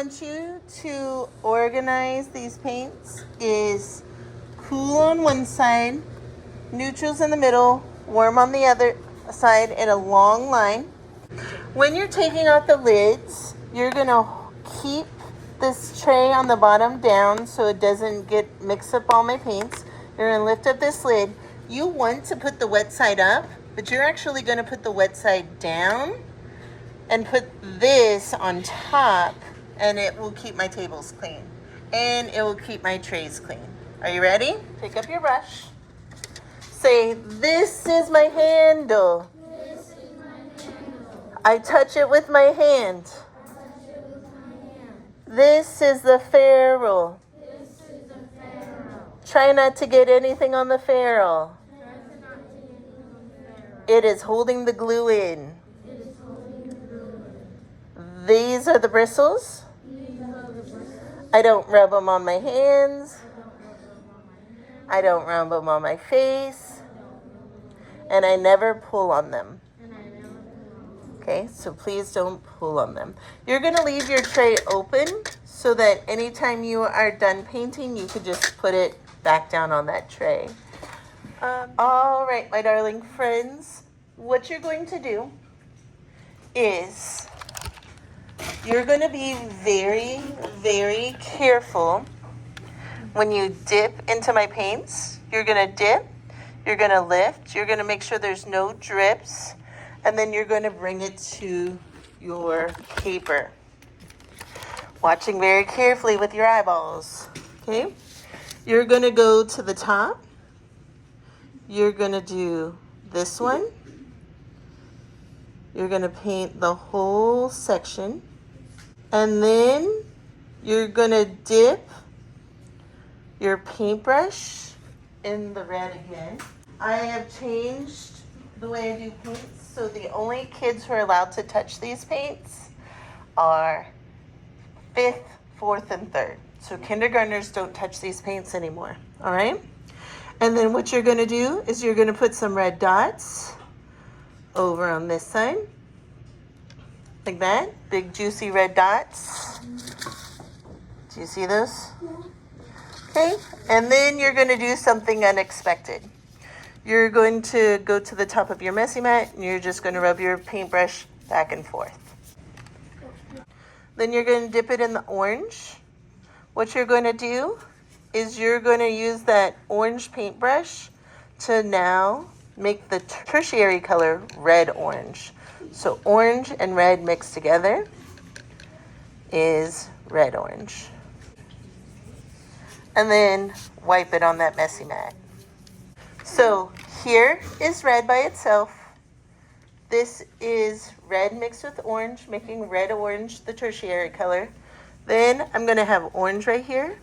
want you to organize these paints is cool on one side, neutrals in the middle, warm on the other side in a long line. When you're taking out the lids, you're going to keep this tray on the bottom down so it doesn't get mixed up all my paints. You're going to lift up this lid. You want to put the wet side up, but you're actually going to put the wet side down and put this on top, and it will keep my tables clean and it will keep my trays clean. Are you ready? Pick up your brush. Say, "This is my handle. This is my handle. I touch it with my hand. I touch it with my hand. This is the ferrule. This is the ferrule. Try not to get anything on the ferrule. Try not to get anything on the ferrule. It is holding the glue in. It is holding the glue in. These are the bristles. These are the bristles. I don't rub them on my hands. I don't rub them on my hands. I don't rub them on my face. And I never pull on them. And I never pull on them. Okay, so please don't pull on them. You're going to leave your tray open so that anytime you are done painting, you can just put it back down on that tray. All right, my darling friends, what you're going to do is you're going to be very, very careful when you dip into my paints. You're going to dip, you're going to lift, you're going to make sure there's no drips, and then you're going to bring it to your paper. Watching very carefully with your eyeballs, okay? You're going to go to the top. You're going to do this one. You're going to paint the whole section. And then you're going to dip your paintbrush in the red again. I have changed the way I do paints, so the only kids who are allowed to touch these paints are 5th, 4th, and 3rd. So kindergartners don't touch these paints anymore, all right? And then what you're gonna do is you're gonna put some red dots over on this side, like that, big juicy red dots. Do you see those? Okay, and then you're gonna do something unexpected. You're going to go to the top of your messy mat and you're just gonna rub your paintbrush back and forth. Then you're gonna dip it in the orange. What you're gonna do is you're gonna use that orange paintbrush to now make the tertiary color red-orange. So orange and red mixed together is red-orange. And then wipe it on that messy mat. So here is red by itself. This is red mixed with orange, making red-orange the tertiary color. Then I'm gonna have orange right here.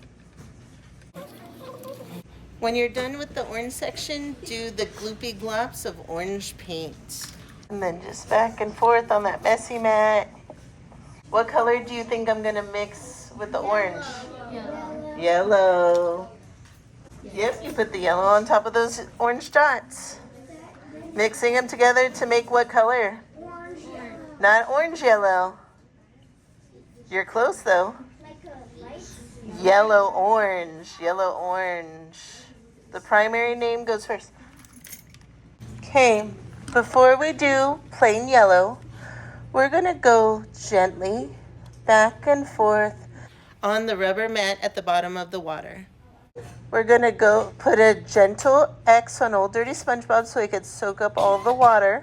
When you're done with the orange section, do the gloopy glops of orange paint. And then just back and forth on that messy mat. What color do you think I'm gonna mix with the orange? Yellow. Yellow. Yep, you put the yellow on top of those orange dots. Mixing them together to make what color? Orange. Not orange yellow. You're close though. Like a light. Yellow orange. Yellow orange. The primary name goes first. Okay, before we do plain yellow, we're gonna go gently back and forth on the rubber mat at the bottom of the water. We're gonna go put a gentle X on Old Dirty SpongeBob so it could soak up all the water.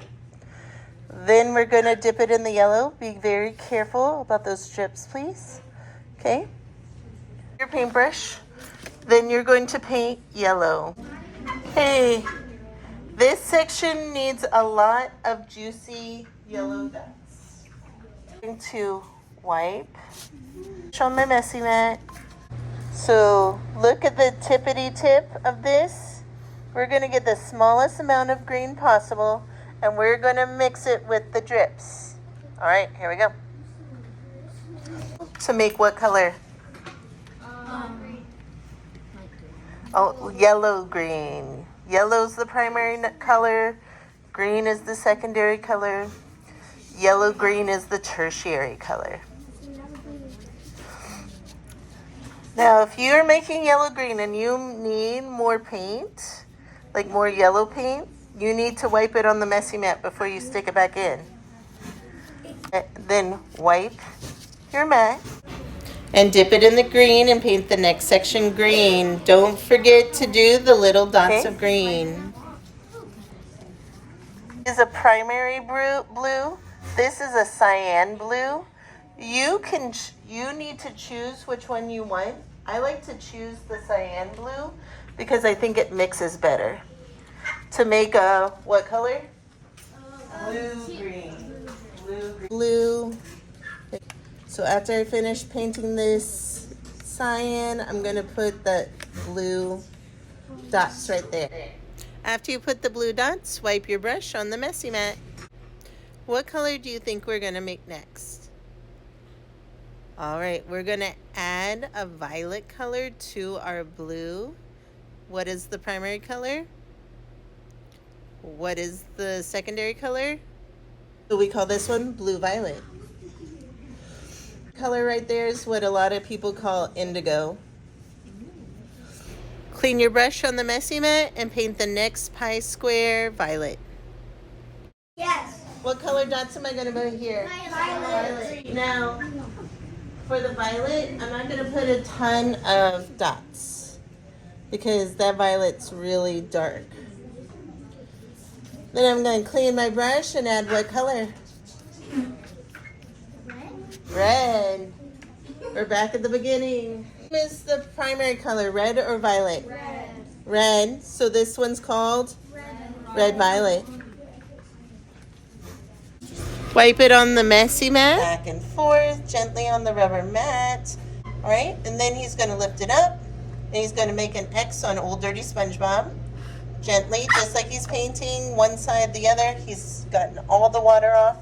Then we're gonna dip it in the yellow. Be very careful about those drips, please. Okay? Your paintbrush. Then you're going to paint yellow. Okay, this section needs a lot of juicy yellow dots. I'm going to wipe on my messy mat. So look at the tippity tip of this. We're gonna get the smallest amount of green possible and we're gonna mix it with the drips. All right, here we go. To make what color? Oh, yellow green. Yellow's the primary color. Green is the secondary color. Yellow green is the tertiary color. Now, if you're making yellow-green and you need more paint, like more yellow paint, you need to wipe it on the messy mat before you stick it back in. Then wipe your mat and dip it in the green and paint the next section green. Don't forget to do the little dots of green. This is a primary blue. This is a cyan blue. You need to choose which one you want. I like to choose the cyan blue because I think it mixes better. To make a, what color? Blue-green. Blue. So after I finish painting this cyan, I'm going to put the blue dots right there. After you put the blue dots, wipe your brush on the messy mat. What color do you think we're going to make next? All right, we're going to add a violet color to our blue. What is the primary color? What is the secondary color? So we call this one blue-violet. Color right there is what a lot of people call indigo. Clean your brush on the messy mat and paint the next pie square violet. Yes. What color dots am I going to put here? Violet. Now, for the violet, I'm not going to put a ton of dots because that violet's really dark. Then I'm going to clean my brush and add what color? Red. We're back at the beginning. What is the primary color, red or violet? Red. Red. So this one's called? Red violet. Wipe it on the messy mat. Back and forth, gently on the rubber mat. All right, and then he's going to lift it up, and he's going to make an X on Old Dirty SpongeBob. Gently, just like he's painting one side, the other. He's gotten all the water off.